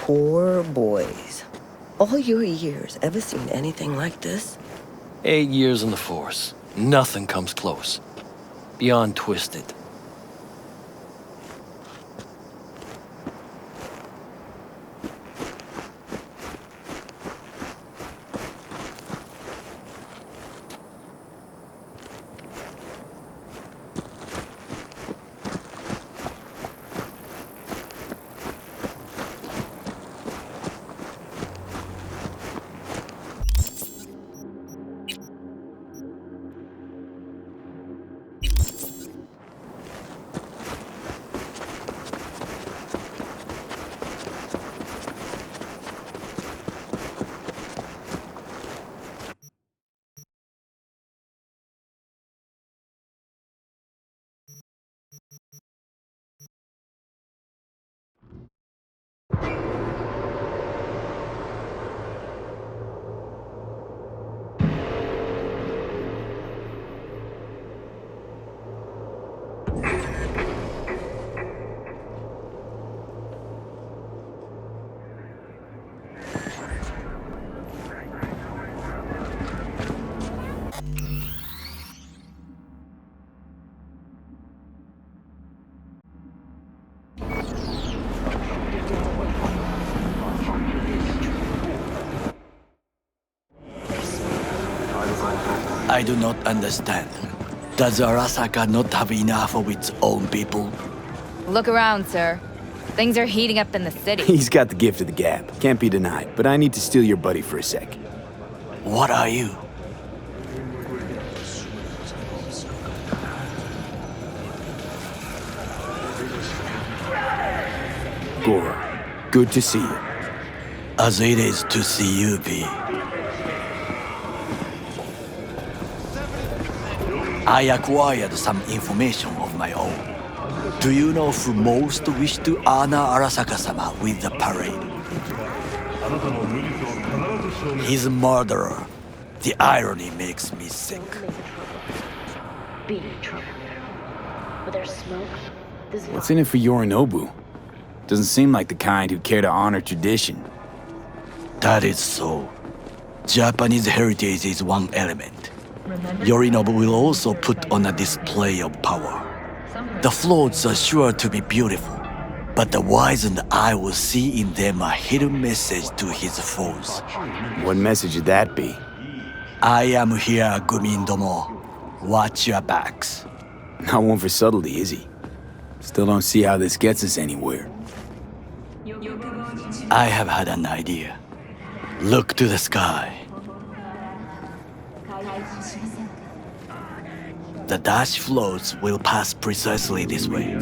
poor boys. All your years, ever seen anything like this? 8 years in the Force. Nothing comes close. Beyond twisted. I do not understand. Does Arasaka not have enough of its own people? Look around, sir. Things are heating up in the city. He's got the gift of the gab. Can't be denied. But I need to steal your buddy for a sec. What are you? Goro, good to see you. As it is to see you, V. I acquired some information of my own. Do you know who most wish to honor Arasaka-sama with the parade? His murderer. The irony makes me sick. Be trouble. But there's smoke. There's What's in it for Yorinobu? Doesn't seem like the kind who'd care to honor tradition. That is so. Japanese heritage is one element. Yorinobu will also put on a display of power. The floats are sure to be beautiful, but the wizened eye will see in them a hidden message to his foes. What message would that be? I am here, Gumindomo. Watch your backs. Not one for subtlety, is he? Still don't see how this gets us anywhere. I have had an idea. Look to the sky. The dash floats will pass precisely this way.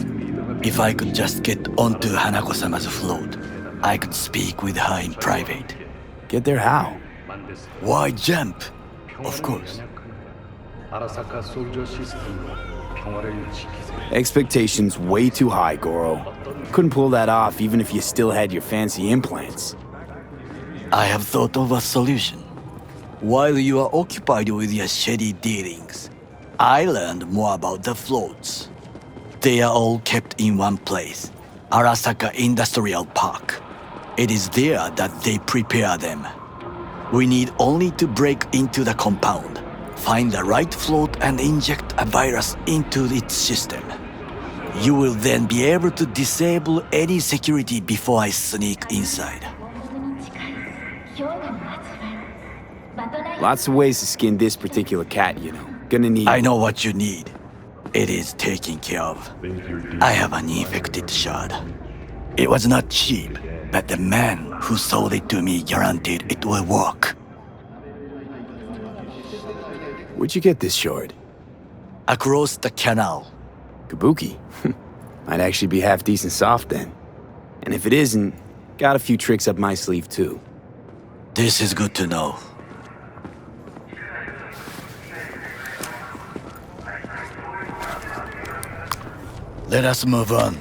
If I could just get onto Hanako-sama's float, I could speak with her in private. Get there how? Why jump? Of course. Expectations way too high, Goro. Couldn't pull that off even if you still had your fancy implants. I have thought of a solution. While you are occupied with your shady dealings, I learned more about the floats. They are all kept in one place, Arasaka Industrial Park. It is there that they prepare them. We need only to break into the compound, find the right float and inject a virus into its system. You will then be able to disable any security before I sneak inside. Lots of ways to skin this particular cat, you know. Gonna need... I know what you need. It is taken care of. I have an infected shard. It was not cheap, but the man who sold it to me guaranteed it will work. Where'd you get this shard? Across the canal. Kabuki? Might actually be half decent soft then. And if it isn't, got a few tricks up my sleeve too. This is good to know. Let us move on.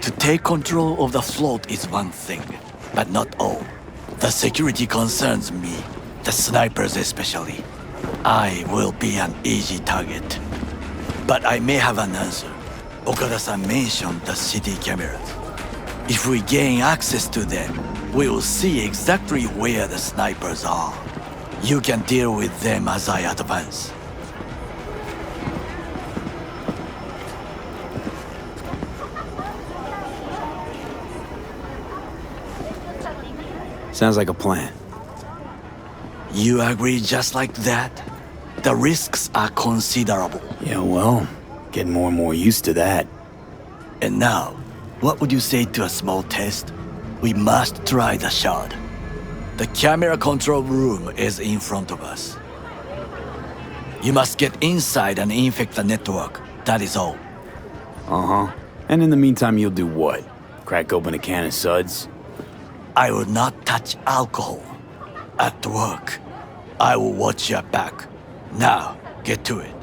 To take control of the float is one thing, but not all. The security concerns me, the snipers especially. I will be an easy target. But I may have an answer. Okada-san mentioned the city cameras. If we gain access to them, we will see exactly where the snipers are. You can deal with them as I advance. Sounds like a plan. You agree just like that? The risks are considerable. Yeah, well, getting more and more used to that. And now, what would you say to a small test? We must try the shard. The camera control room is in front of us. You must get inside and infect the network. That is all. Uh-huh. And in the meantime, you'll do what? Crack open a can of suds? I will not touch alcohol. At work, I will watch your back. Now, get to it.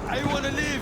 I wanna live!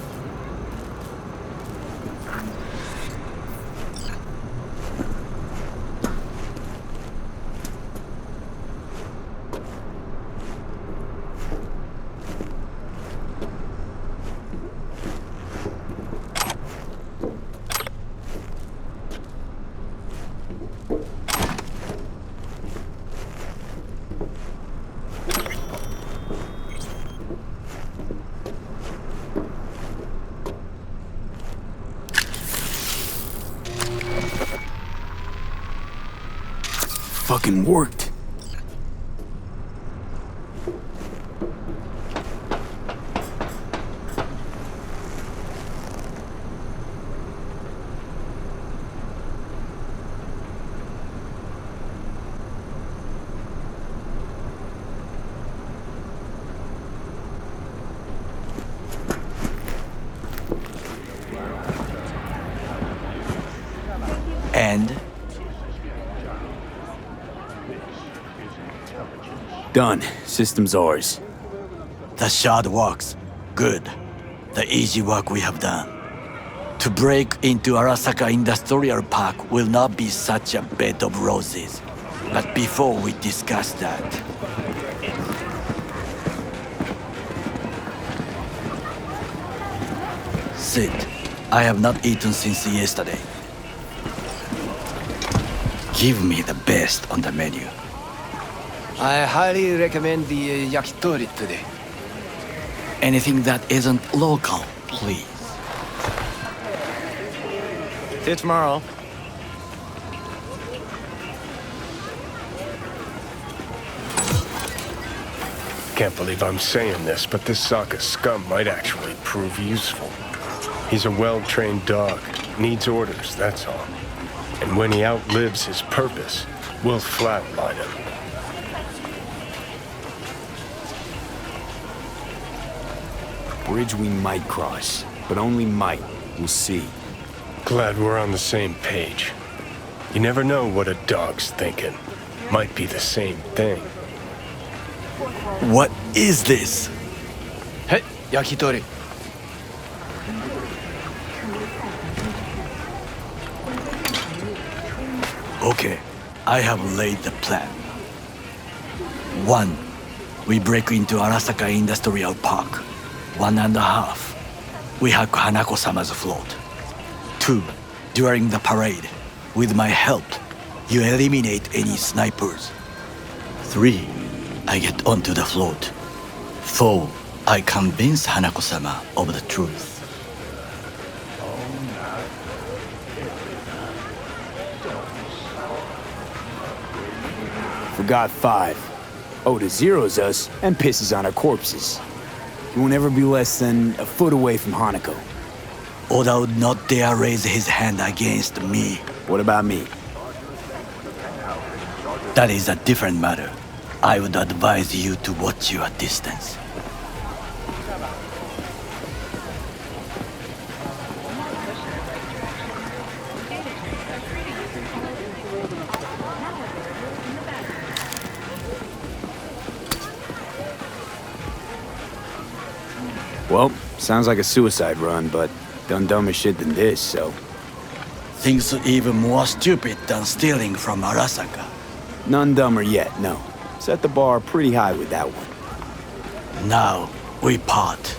Fucking worked. And Done. System's ours. the shard works. Good. The easy work we have done. To break into Arasaka Industrial Park will not be such a bed of roses. But before we discuss that, sit. I have not eaten since yesterday. Give me the best on the menu. I highly recommend the yakitori today. Anything that isn't local, please. See you tomorrow. Can't believe I'm saying this, but this Sokka scum might actually prove useful. He's a well-trained dog, needs orders, that's all. And when he outlives his purpose, we'll flatline him. Bridge we might cross, but only might. We'll see. Glad we're on the same page. You never know what a dog's thinking. Might be the same thing. What is this? Hey, yakitori. Okay, I have laid the plan. 1. We break into Arasaka Industrial Park. 1.5. We hack Hanako-sama's float. 2. During the parade, with my help, you eliminate any snipers. 3. I get onto the float. 4. I convince Hanako-sama of the truth. Forgot 5. Oda zeroes us and pisses on our corpses. He won't ever be less than a foot away from Hanako. Oda would not dare raise his hand against me. What about me? That is a different matter. I would advise you to watch your distance. Well, Sounds like a suicide run, but done dumber shit than this, so... Things even more stupid than stealing from Arasaka. None dumber yet, no. Set the bar pretty high with that one. Now, we part.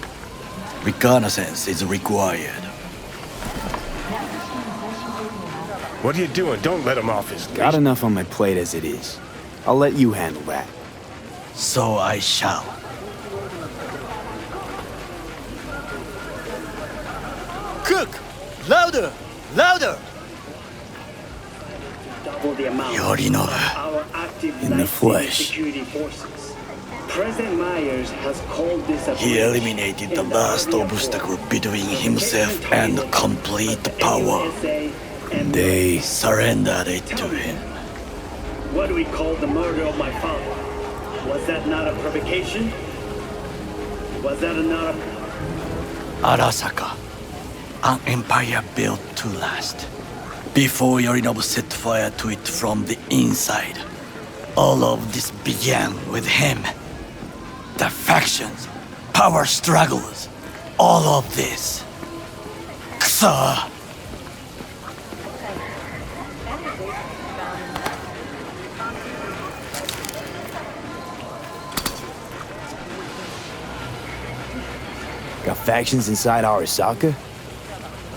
Reconnaissance is required. What are you doing? Don't let him off his leash. Got enough on my plate as it is. I'll let you handle that. So I shall. Cook! Louder! Louder! Double the amount Yorinobu. of our active In the night flesh. security forces. President Myers has called this a He eliminated the last obstacle between himself and complete power. They... Surrendered it to him. What do we call the murder of my father? Was that not a provocation? Was that not a... Arasaka. An empire built to last. Before Yorinobu set fire to it from the inside. All of this began with him. The factions, power struggles, all of this. Kusa! Got factions inside Arasaka?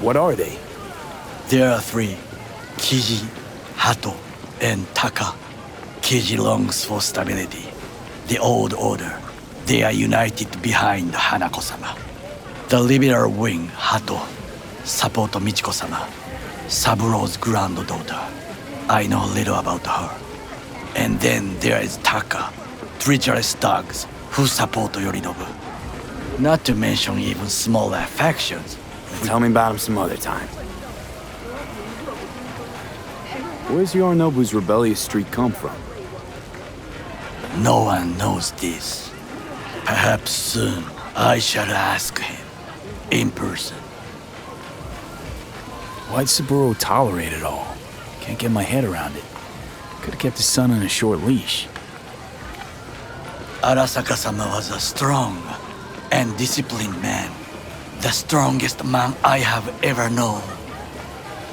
What are they? There are three. Kiji, Hato, and Taka. Kiji longs for stability. The old order. They are united behind Hanako-sama. The liberal wing, Hato, support Michiko-sama, Saburo's granddaughter. I know little about her. And then there is Taka, treacherous dogs who support Yorinobu. Not to mention even smaller factions. Tell me about him some other time. Where's Yorinobu's rebellious streak come from? No one knows this. Perhaps soon I shall ask him in person. Why'd Saburo tolerate it all? Can't get my head around it. Could've kept his son on a short leash. Arasaka-sama was a strong and disciplined man. The strongest man I have ever known.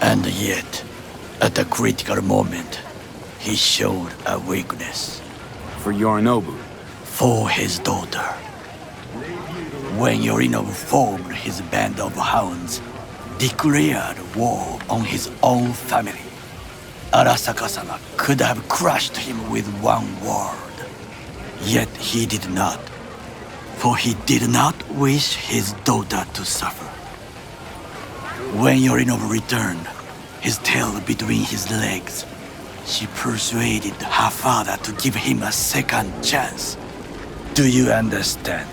And yet, at a critical moment, he showed a weakness. For Yorinobu? For his daughter. When Yorinobu formed his band of hounds, declared war on his own family, Arasaka-sama could have crushed him with one word. Yet he did not, for he did not wish his daughter to suffer. When Yorinobu returned, his tail between his legs, she persuaded her father to give him a second chance. Do you understand?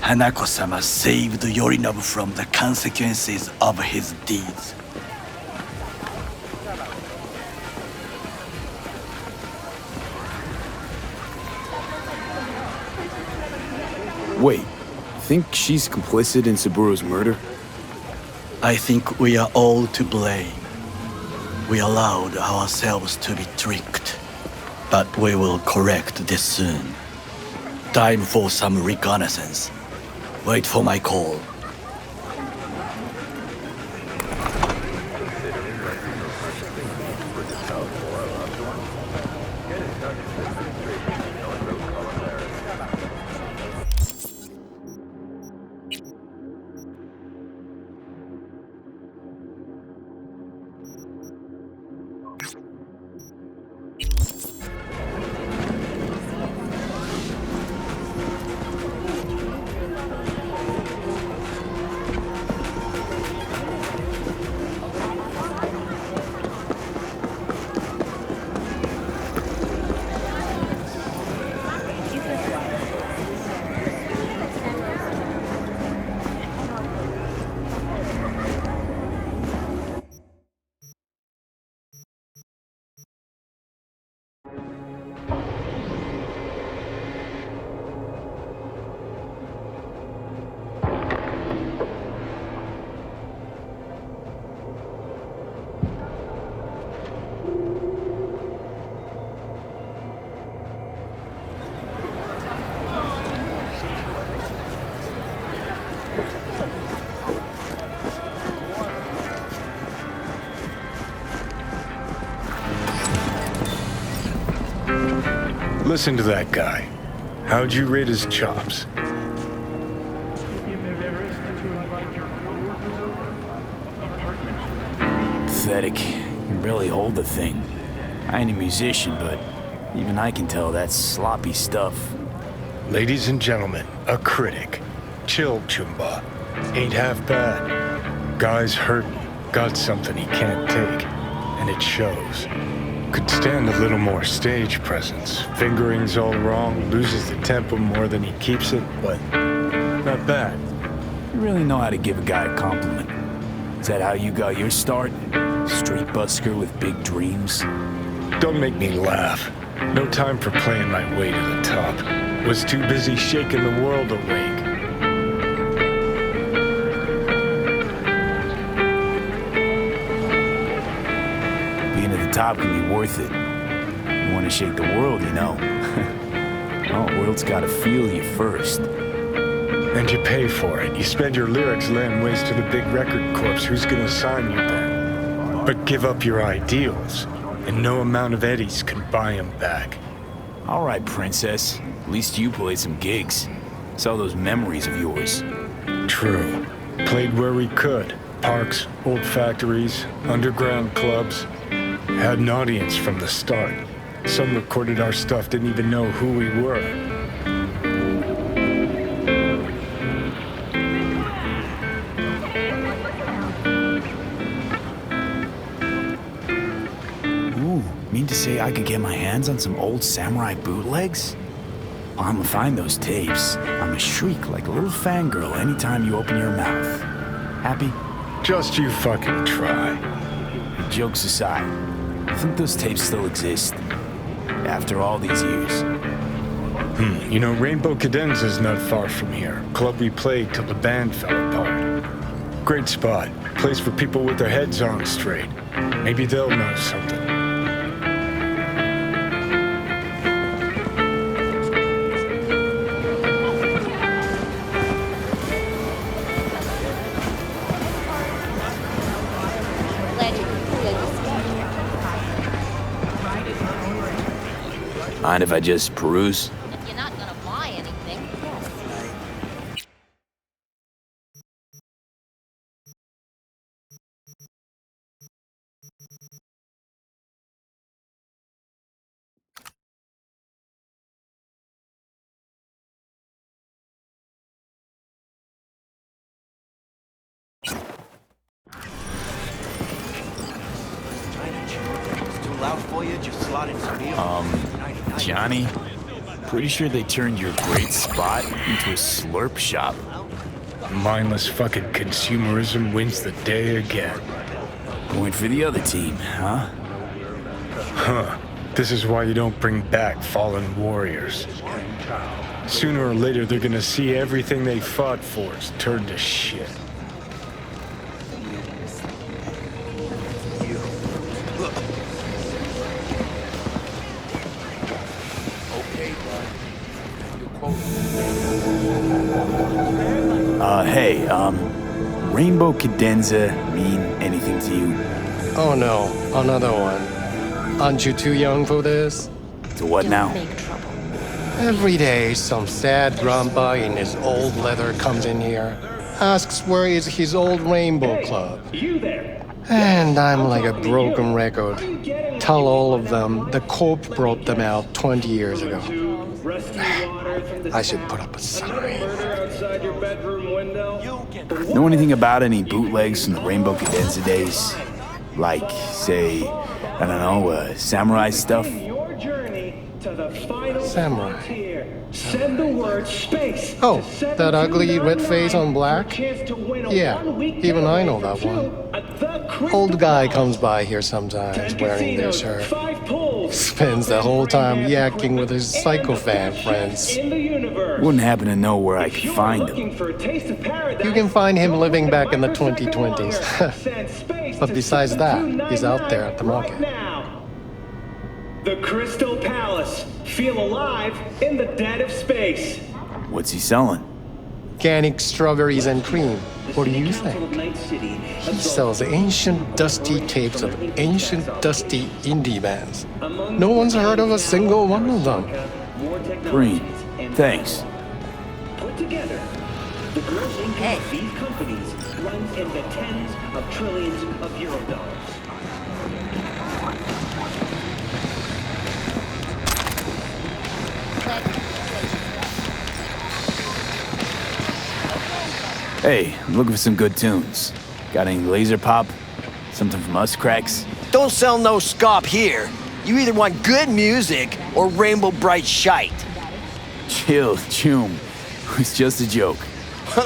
Hanako-sama saved Yorinobu from the consequences of his deeds. Wait, think she's complicit in Saburo's murder? I think we are all to blame. We allowed ourselves to be tricked. But we will correct this soon. Time for some reconnaissance. Wait for my call. Listen to that guy. How'd you rate his chops? Pathetic. Can barely hold the thing. I ain't a musician, but even I can tell that's sloppy stuff. Ladies and gentlemen, a critic. Chill, Chumba. Ain't half bad. Guy's hurting. Got something he can't take. And it shows. Could stand a little more stage presence. Fingering's all wrong, loses the tempo more than he keeps it, but not bad. You really know how to give a guy a compliment. Is that how you got your start? Street busker with big dreams? Don't make me laugh. No time for playing my way to the top. Was too busy shaking the world awake. Being at the top can be worth it. You want to shake the world, you know. Well, the world's got to feel you first. And you pay for it. You spend your lyrics laying waste to the big record corps. Who's gonna sign you then? But give up your ideals, and no amount of eddies can buy them back. All right, princess. At least you played some gigs. Saw those memories of yours. True. Played where we could. Parks, old factories, underground clubs. Had an audience from the start. Some recorded our stuff, didn't even know who we were. Mean to say I could get my hands on some old samurai bootlegs? Well, I'm gonna find those tapes. I'm gonna shriek like a little fangirl anytime you open your mouth. Happy? Just you fucking try. Jokes aside, I think those tapes still exist. After all these years. You know, Rainbow Cadenza's not far from here. Club we played till the band fell apart. Great spot. Place for people with their heads on straight. Maybe they'll know something. Mind if I just peruse? If you're not gonna buy anything, yes. Johnny? Pretty sure they turned your great spot into a slurp shop. Mindless fucking consumerism wins the day again. Going for the other team, huh? Huh. This is why you don't bring back fallen warriors. Sooner or later, they're gonna see everything they fought for is turned to shit. Hey, Rainbow Cadenza mean anything to you? Oh no, another one. Aren't you too young for this? To what now? Every day, some sad grandpa in his old leather comes in here, asks where is his old Rainbow Club. You there? And I'm like a broken record. Tell all of them the Corp brought them out 20 years ago. I should put up a sign. Know anything about any bootlegs from the Rainbow Cadenza days? Like, say, I don't know, samurai stuff? Samurai. Send the word space. Oh, that ugly red face on black? Yeah, even I know that one. Old guy comes by here sometimes wearing their shirt. Spends the whole time yakking with his psychophant friends. Wouldn't happen to know where I could find him. You can find him living back in the 2020s. But besides that, he's out there at the market. The Crystal Palace. Feel alive in the dead of space. What's he selling? Organic strawberries and cream. What do you think? He sells ancient dusty tapes of ancient dusty indie bands. No one's heard of a single one of them. Green. and Thanks. put together, the gross income of these companies runs in the tens of trillions of euro dollars. Hey, I'm looking for some good tunes. Got any laser pop? Something from Us Cracks? Don't sell no scop here. You either want good music or rainbow bright shite. Chill, Choom. It's just a joke.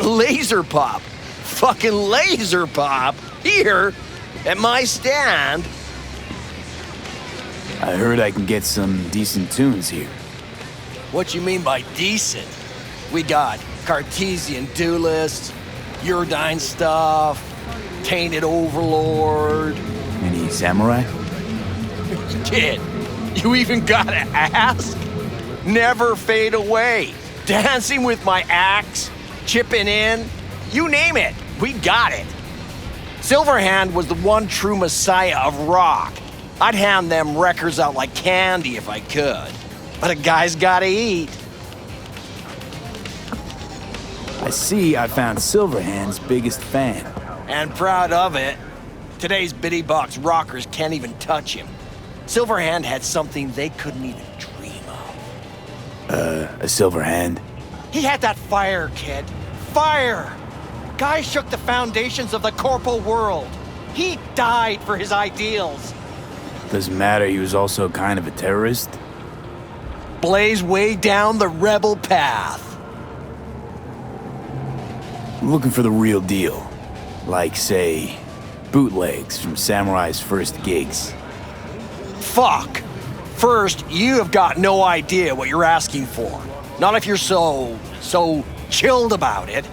Laser pop. Fucking laser pop. Here, at my stand. I heard I can get some decent tunes here. What you mean by decent? We got Cartesian Duelist, Uridine stuff, Tainted Overlord. Any samurai? Kid, you even gotta ask? Never fade away. Dancing with my axe, chipping in, you name it, we got it. Silverhand was the one true messiah of rock. I'd hand them records out like candy if I could. But a guy's gotta eat. I see I found Silverhand's biggest fan. And proud of it. Today's bitty box rockers can't even touch him. Silverhand had something they couldn't even dream of. A Silverhand? He had that fire, kid. Fire! Guy shook the foundations of the corporal world. He died for his ideals. Doesn't matter, he was also kind of a terrorist. Blaze way down the rebel path. I'm looking for the real deal. Like, say, bootlegs from Samurai's first gigs. Fuck. First, you have got no idea what you're asking for. Not if you're so chilled about it.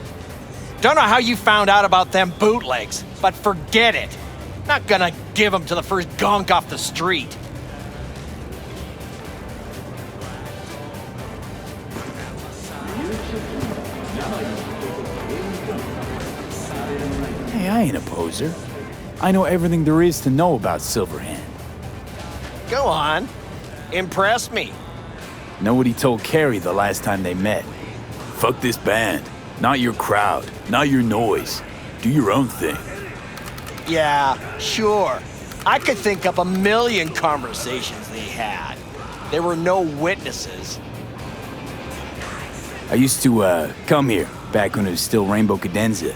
Don't know how you found out about them bootlegs, but forget it. Not gonna give them to the first gunk off the street. Hey, I ain't a poser. I know everything there is to know about Silverhand. Go on. Impress me. Know what he told Carrie the last time they met? Fuck this band. Not your crowd. Not your noise. Do your own thing. Yeah, sure. I could think up a million conversations they had. There were no witnesses. I used to, come here, back when it was still Rainbow Cadenza.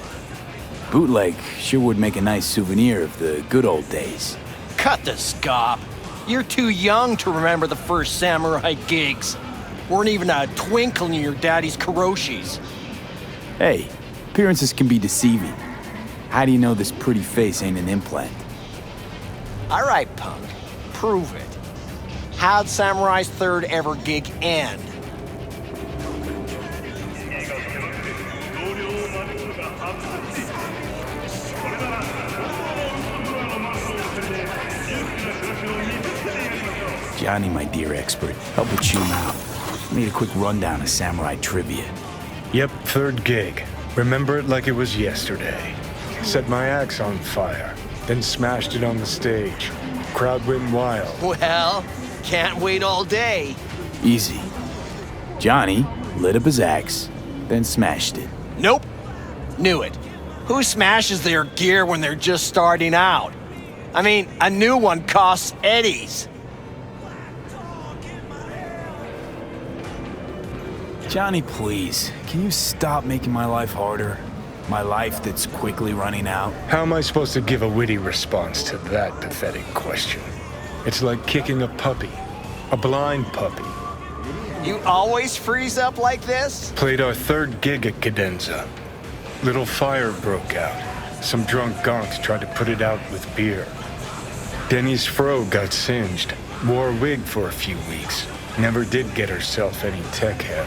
Bootleg sure would make a nice souvenir of the good old days. Cut the scop. You're too young to remember the first samurai gigs. Weren't even a twinkle in your daddy's karoshis. Hey, appearances can be deceiving. How do you know this pretty face ain't an implant? All right, punk. Prove it. How'd Samurai's third ever gig end? Johnny, my dear expert, help with you out. Made a quick rundown of samurai trivia. Yep, third gig. Remember it like it was yesterday. Set my axe on fire, then smashed it on the stage. Crowd went wild. Well, can't wait all day. Easy. Johnny lit up his axe, then smashed it. Nope. Knew it. Who smashes their gear when they're just starting out? I mean, a new one costs eddies. Johnny, please, can you stop making my life harder? My life that's quickly running out? How am I supposed to give a witty response to that pathetic question? It's like kicking a puppy. A blind puppy. You always freeze up like this? Played our third gig at Cadenza. Little fire broke out. Some drunk gonks tried to put it out with beer. Denny's fro got singed. Wore a wig for a few weeks. Never did get herself any tech hair.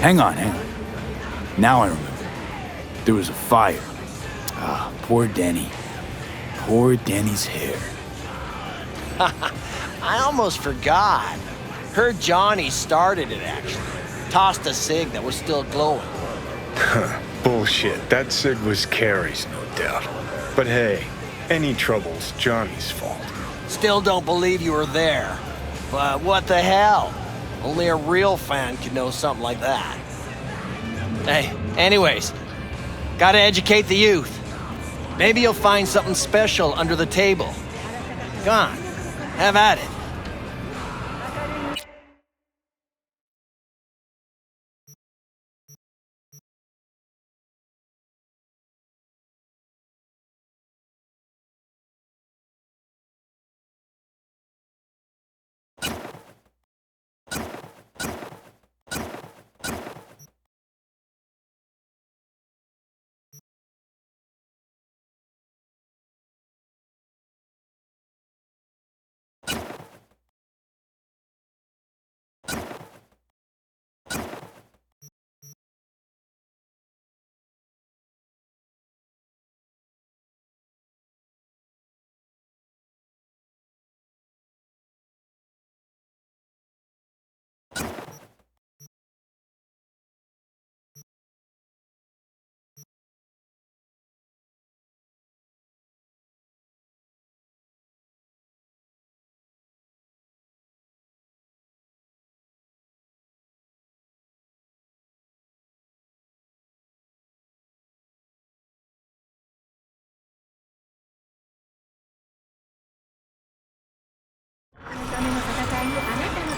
Hang on. Now I remember. There was a fire. Ah, poor Denny. Poor Denny's hair. I almost forgot. Heard Johnny started it, actually. Tossed a cig that was still glowing. Bullshit. That cig was Carrie's, no doubt. But hey, Any trouble's Johnny's fault. Still don't believe you were there. But what the hell? Only a real fan could know something like that. Hey, anyways, gotta educate the youth. Maybe you'll find something special under the table. Come on, have at it.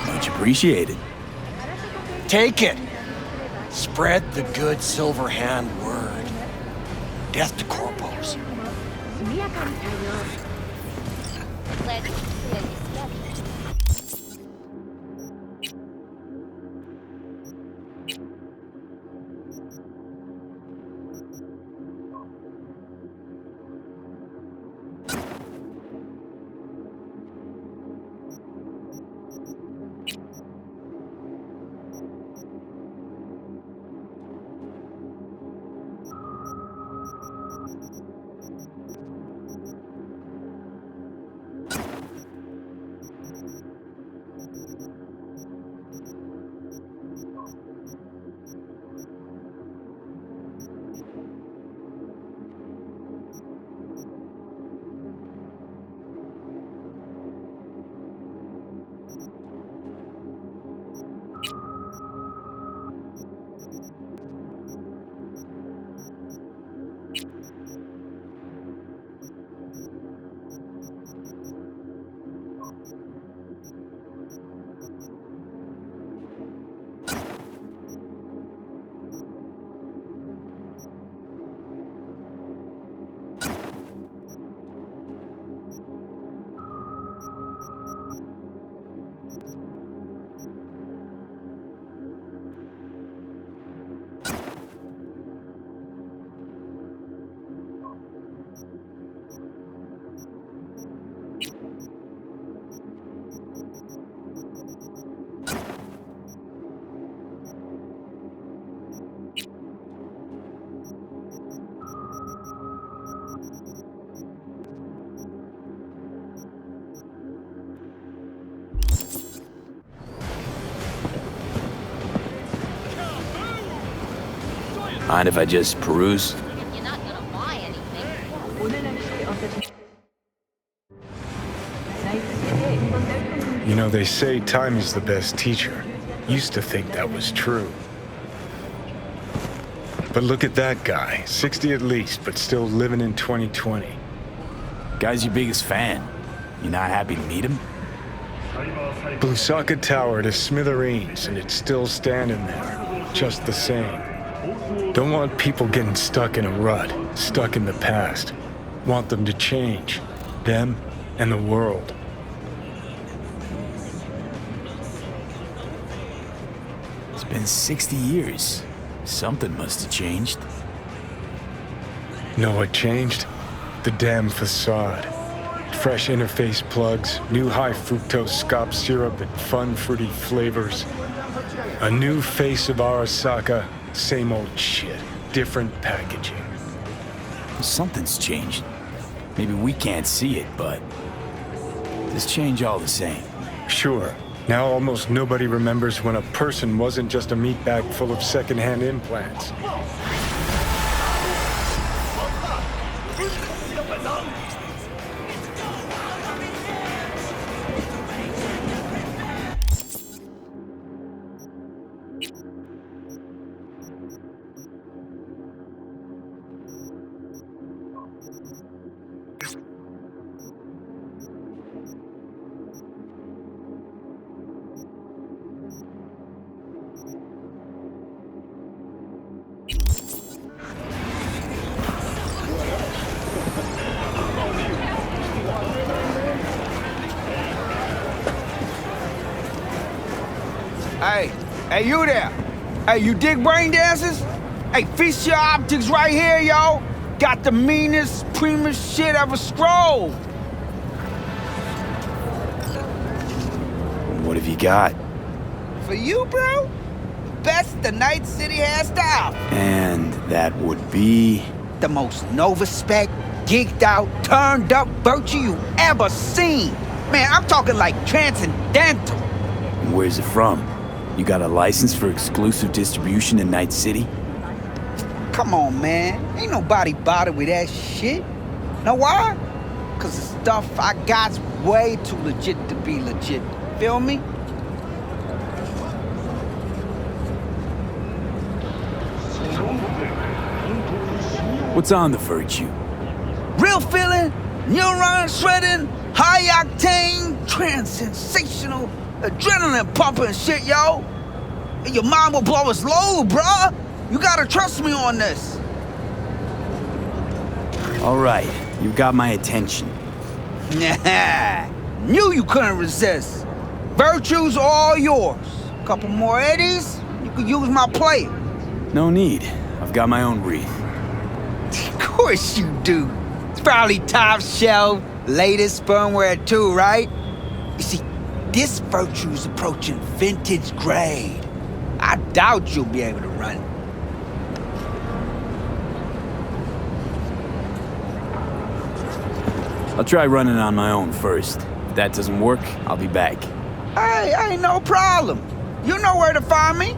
Much appreciated. Take it. Spread the good silver hand word. Death to corpos. Mind if I just peruse? You're not gonna buy anything. You know, they say time is the best teacher. Used to think that was true. But look at that guy, 60 at least, but still living in 2020. Guy's your biggest fan. You not happy to meet him? Blusaka Tower to smithereens, and it's still standing there, just the same. Don't want people getting stuck in a rut, stuck in the past. Want them to change. Them and the world. It's been 60 years. Something must have changed. Know what changed? The damn facade. Fresh interface plugs, new high fructose scop syrup and fun fruity flavors. A new face of Arasaka, same old shit, different packaging. Something's changed. Maybe we can't see it, but there's change all the same. Sure. Now almost nobody remembers when a person wasn't just a meat bag full of secondhand implants. Hey, you there? Hey, you dig brain dances? Hey, feast your optics right here, yo. Got the meanest, primest shit ever scrolled. What have you got? For you, bro? Best the Night City has to offer. And that would be... The most Nova-spec, geeked out, turned up virtue you ever seen. Man, I'm talking like transcendental. Where's it from? You got a license for exclusive distribution in Night City? Come on, man. Ain't nobody bothered with that shit. Know why? Cause the stuff I got's way too legit to be legit. Feel me? What's on the virtue? Real feeling, neuron shredding, high octane, trans-sensational, adrenaline pumping shit, yo. And your mind will blow its load, bruh. You gotta trust me on this. All right, you got my attention. Nah, knew you couldn't resist. Virtue's all yours. Couple more eddies, you could use my plate. No need. I've got my own wreath. Of course you do. It's probably top shelf, latest firmware too, right? You see, this virtue's approaching vintage grade. I doubt you'll be able to run it. I'll try running on my own first. If that doesn't work, I'll be back. Hey, ain't no problem. You know where to find me.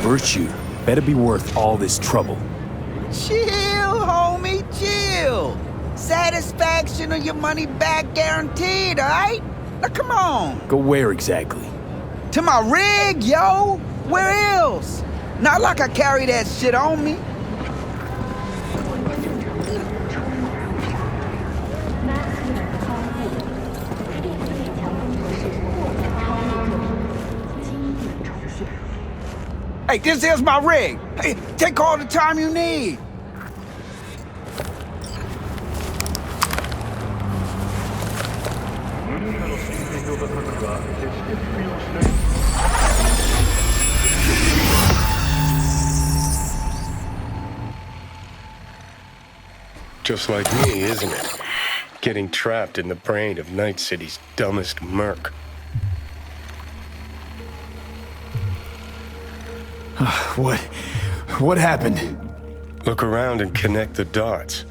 Virtue better be worth all this trouble. Chill, homie, chill. Satisfaction or your money back guaranteed, alright? Now come on. Go where exactly? To my rig, yo. Where else? Not like I carry that shit on me. Hey, this is my rig. Hey, take all the time you need. Just like me, isn't it? Getting trapped in the brain of Night City's dumbest merc. What happened? Look around and connect the dots.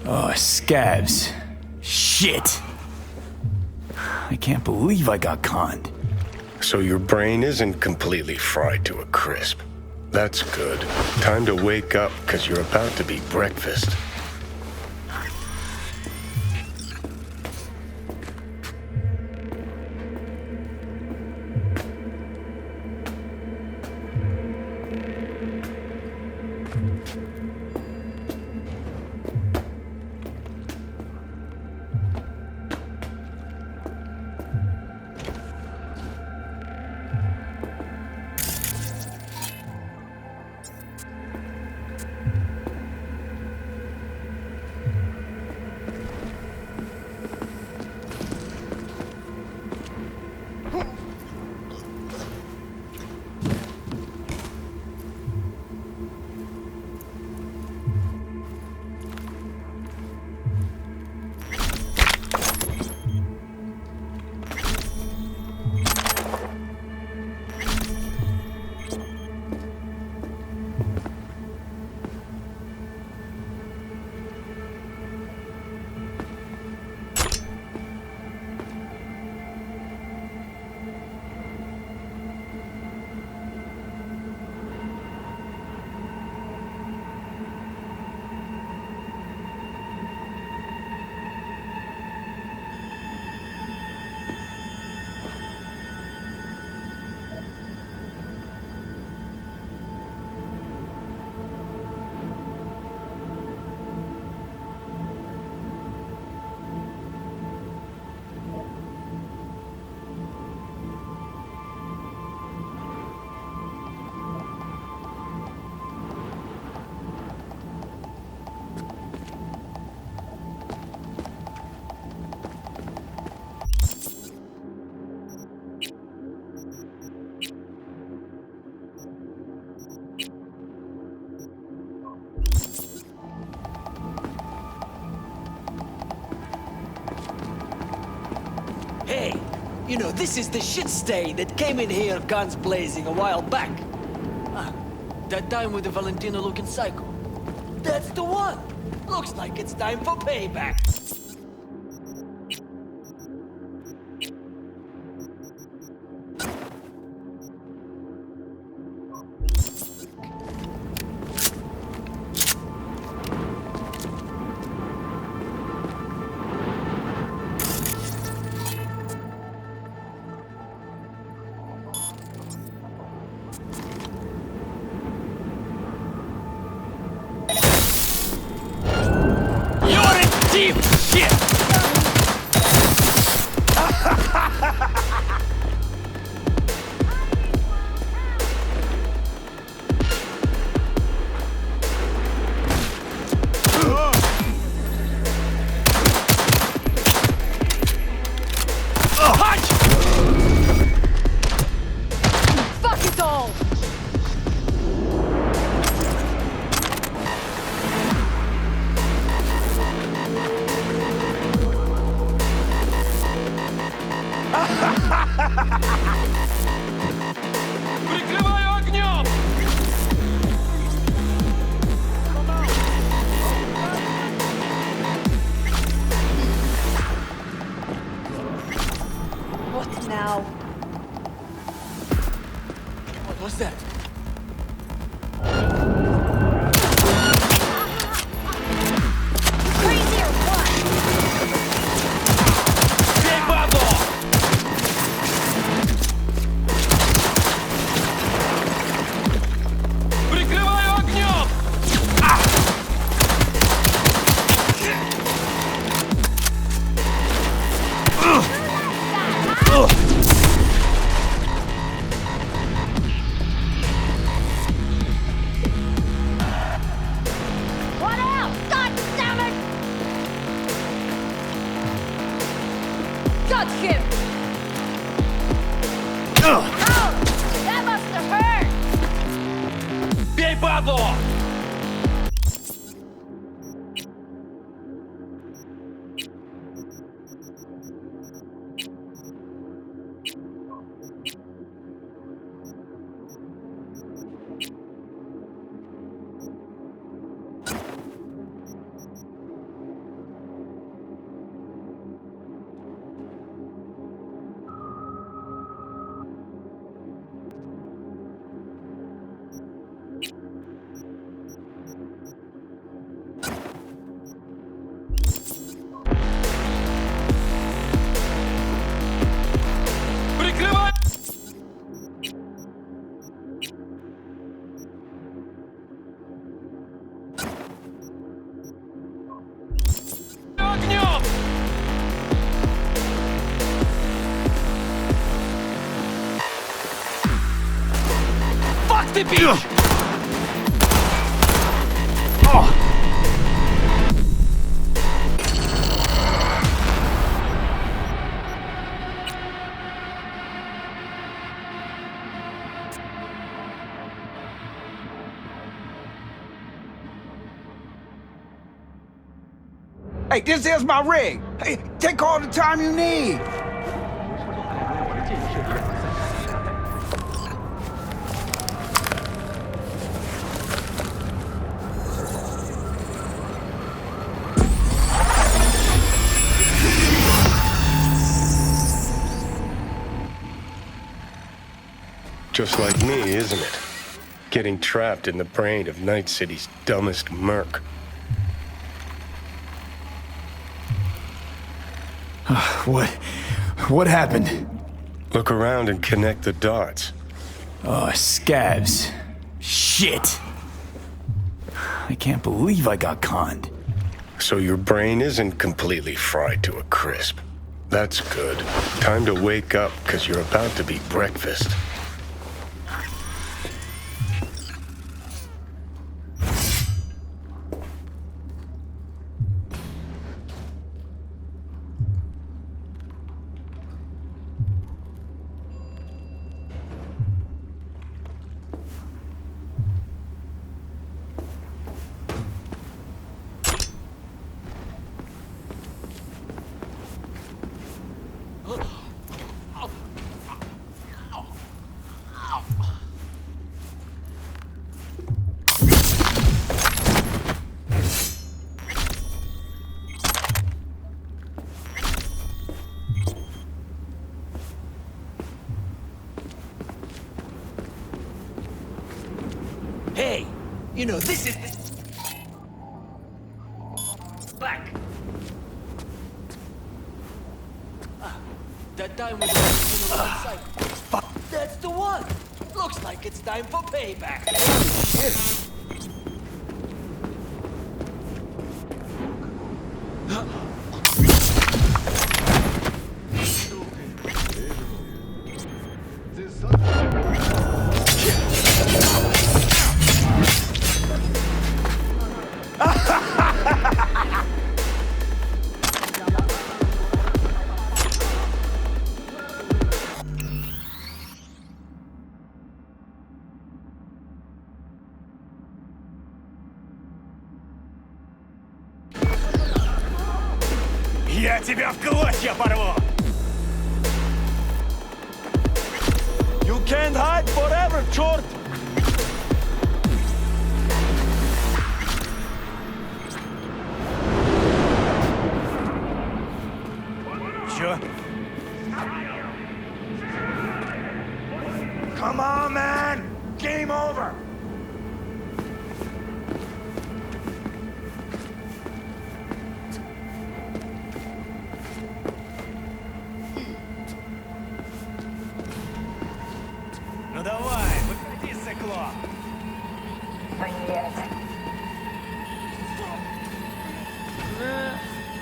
Oh, scabs. Shit. I can't believe I got conned. So your brain isn't completely fried to a crisp. That's good. Time to wake up, because you're about to be breakfast. You know, this is the shit stain that came in here guns blazing a while back. Ah, that time with the Valentino-looking psycho. That's the one! Looks like it's time for payback. You're in deep shit! Fuck it all! Прикрываю огнем! What now? What was that? Crazy or what? Бей бабу! Прикрываю огнем! What else? God damn it! Got him! Ouch! That must have hurt! Бей бабу! Прикрывай! Огнем! Fuck the bitch! Hey, this is my rig. Hey, take all the time you need. Just like me, isn't it? Getting trapped in the brain of Night City's dumbest merc. What happened? Look around and connect the dots. Oh, scabs. Shit. I can't believe I got conned. So your brain isn't completely fried to a crisp. That's good. Time to wake up, because you're about to be breakfast. Hey, you know, this is... Back! That time was original on site. Fuck! That's the one! Looks like it's time for payback. Shit! Я тебя в клочья порву! You can't hide forever, черт! Чё? Come on, man! Game over! Ну давай, выходи, сыкло!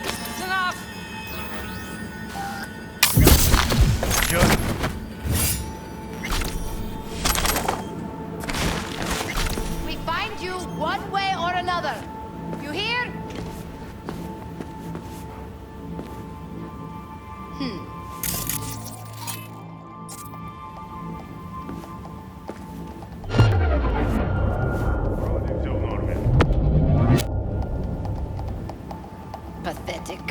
It's enough! Чё? We find you one way or another. You hear? Pathetic.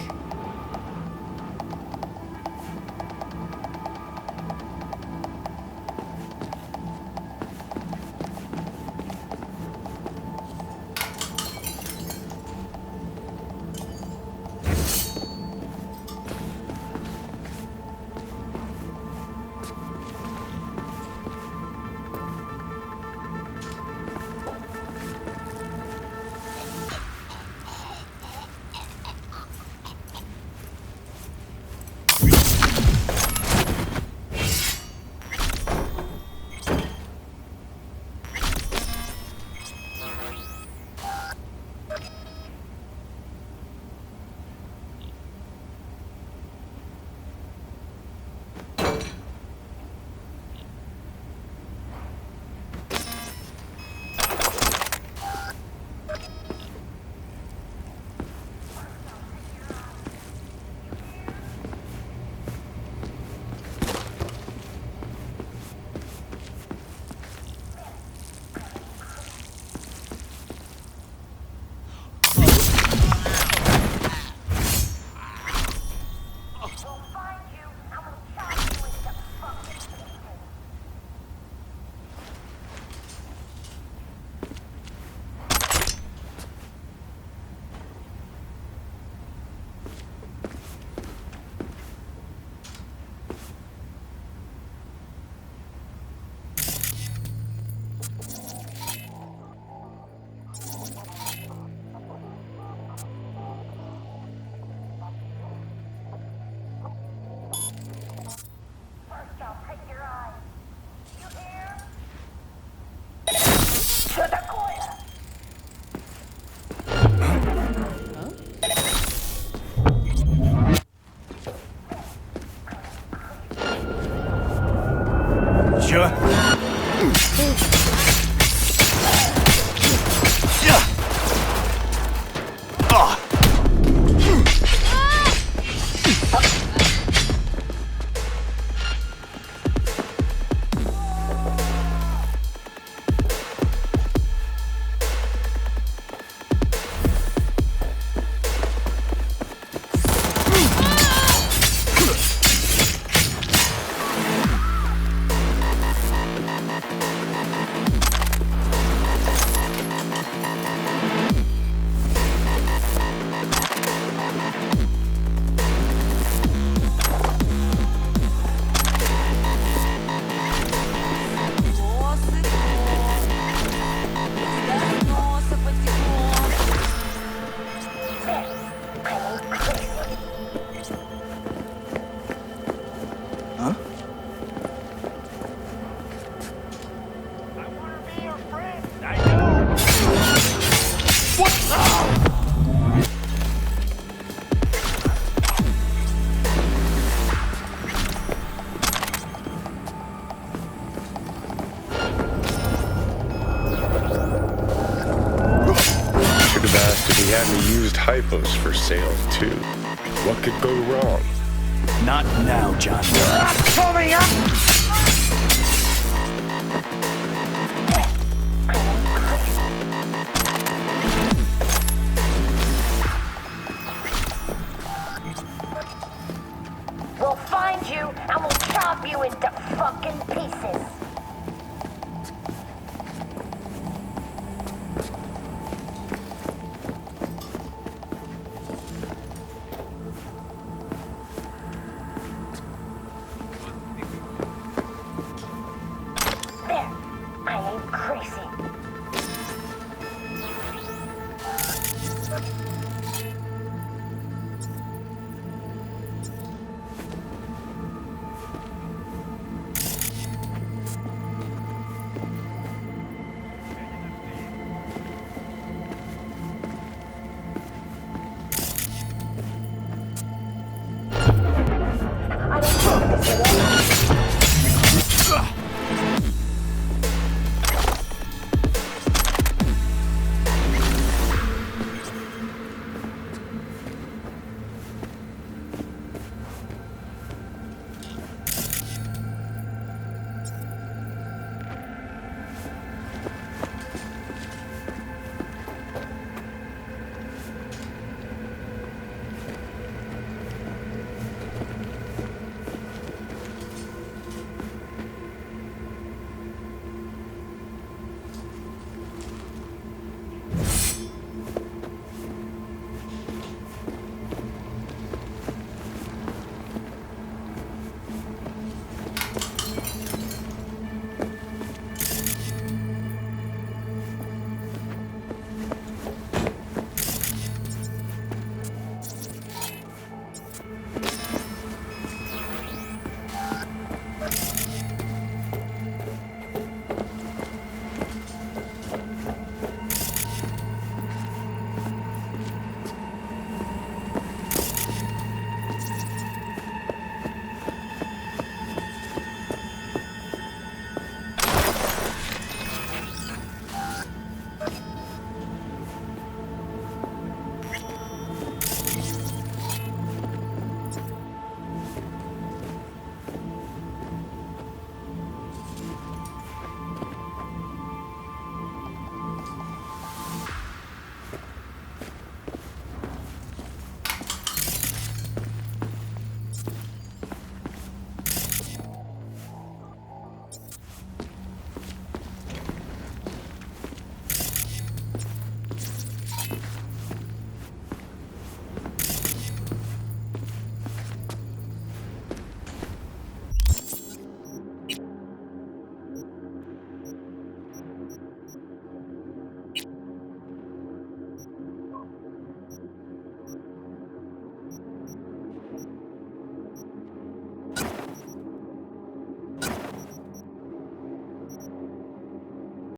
Чё? Should have asked if he had any used hypos for sale, too. What could go wrong? Not now, Johnny. We'll find you and we'll chop you into fucking pieces. There. I ain't crazy.